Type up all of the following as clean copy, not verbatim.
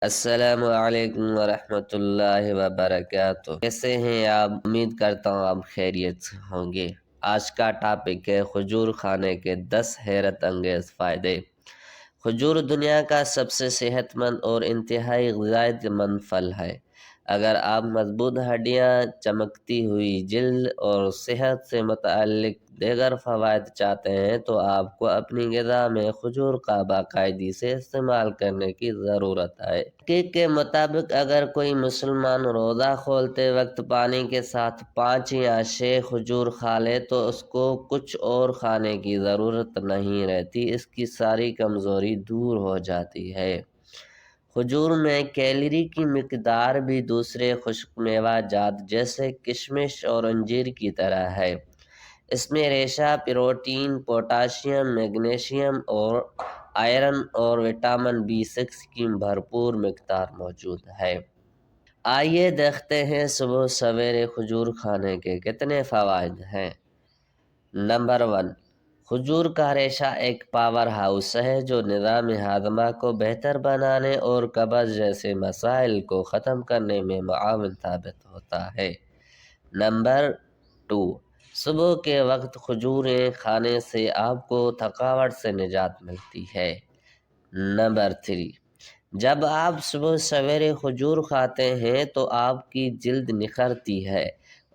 السلام علیکم ورحمۃ اللہ وبرکاتہ۔ کیسے ہیں آپ؟ امید کرتا ہوں آپ خیریت سے ہوں گے۔ آج کا ٹاپک ہے کھجور کھانے کے 10 حیرت انگیز فائدے۔ کھجور دنیا کا سب سے صحت مند اور انتہائی غذائیت مند پھل ہے۔ اگر آپ مضبوط ہڈیاں، چمکتی ہوئی جلد اور صحت سے متعلق دیگر فوائد چاہتے ہیں تو آپ کو اپنی غذا میں کھجور کا باقاعدگی سے استعمال کرنے کی ضرورت ہے۔ تحقیق کے مطابق اگر کوئی مسلمان روزہ کھولتے وقت پانی کے ساتھ 5 یا 6 کھجور کھا لے تو اس کو کچھ اور کھانے کی ضرورت نہیں رہتی، اس کی ساری کمزوری دور ہو جاتی ہے۔ کھجور میں کیلوری کی مقدار بھی دوسرے خشک میوہ جات جیسے کشمش اور انجیر کی طرح ہے۔ اس میں ریشہ پروٹین، پوٹاشیم، میگنیشیم اور آئرن اور وٹامن B6 کی بھرپور مقدار موجود ہے۔ آئیے دیکھتے ہیں صبح سویرے کھجور کھانے کے کتنے فوائد ہیں۔ نمبر 1، کھجور کا ریشہ ایک پاور ہاؤس ہے جو نظام ہاضمہ کو بہتر بنانے اور قبض جیسے مسائل کو ختم کرنے میں معاون ثابت ہوتا ہے۔ نمبر 2، صبح کے وقت کھجوریں کھانے سے آپ کو تھکاوٹ سے نجات ملتی ہے۔ نمبر 3، جب آپ صبح سویرے کھجور کھاتے ہیں تو آپ کی جلد نکھرتی ہے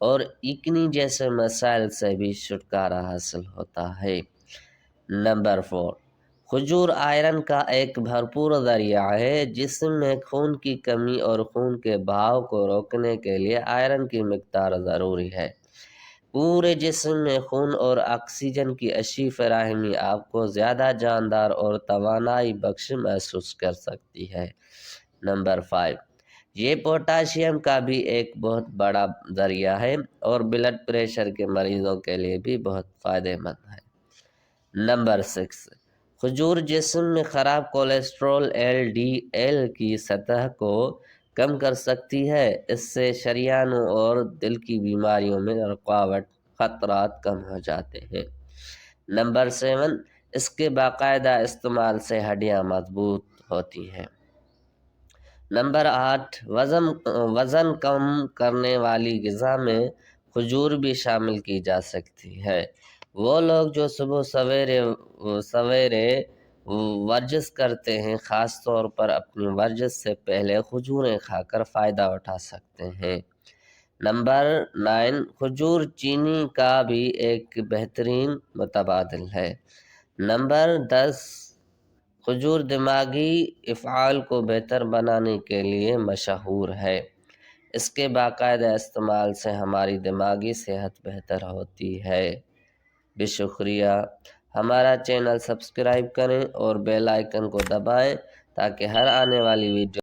اور ایکنی جیسے مسائل سے بھی چھٹکارا حاصل ہوتا ہے۔ نمبر 4، کھجور آئرن کا ایک بھرپور ذریعہ ہے۔ جسم میں خون کی کمی اور خون کے بہاؤ کو روکنے کے لیے آئرن کی مقدار ضروری ہے۔ پورے جسم میں خون اور آکسیجن کی اچھی فراہمی آپ کو زیادہ جاندار اور توانائی بخش محسوس کر سکتی ہے۔ نمبر 5، یہ پوٹاشیم کا بھی ایک بہت بڑا ذریعہ ہے اور بلڈ پریشر کے مریضوں کے لیے بھی بہت فائدہ مند ہے۔ نمبر 6، کھجور جسم میں خراب کولیسٹرول LDL کی سطح کو کم کر سکتی ہے۔ اس سے شریانوں اور دل کی بیماریوں میں رکاوٹ خطرات کم ہو جاتے ہیں۔ نمبر 7، اس کے باقاعدہ استعمال سے ہڈیاں مضبوط ہوتی ہیں۔ نمبر 8، وزن کم کرنے والی غذا میں کھجور بھی شامل کی جا سکتی ہے۔ وہ لوگ جو صبح سویرے ورزش کرتے ہیں خاص طور پر اپنی ورزش سے پہلے کھجوریں کھا کر فائدہ اٹھا سکتے ہیں۔ نمبر 9، کھجور چینی کا بھی ایک بہترین متبادل ہے۔ نمبر 10، کھجور دماغی افعال کو بہتر بنانے کے لیے مشہور ہے۔ اس کے باقاعدہ استعمال سے ہماری دماغی صحت بہتر ہوتی ہے۔ شکریہ۔ ہمارا چینل سبسکرائب کریں اور بیل آئیکن کو دبائیں تاکہ ہر آنے والی ویڈیو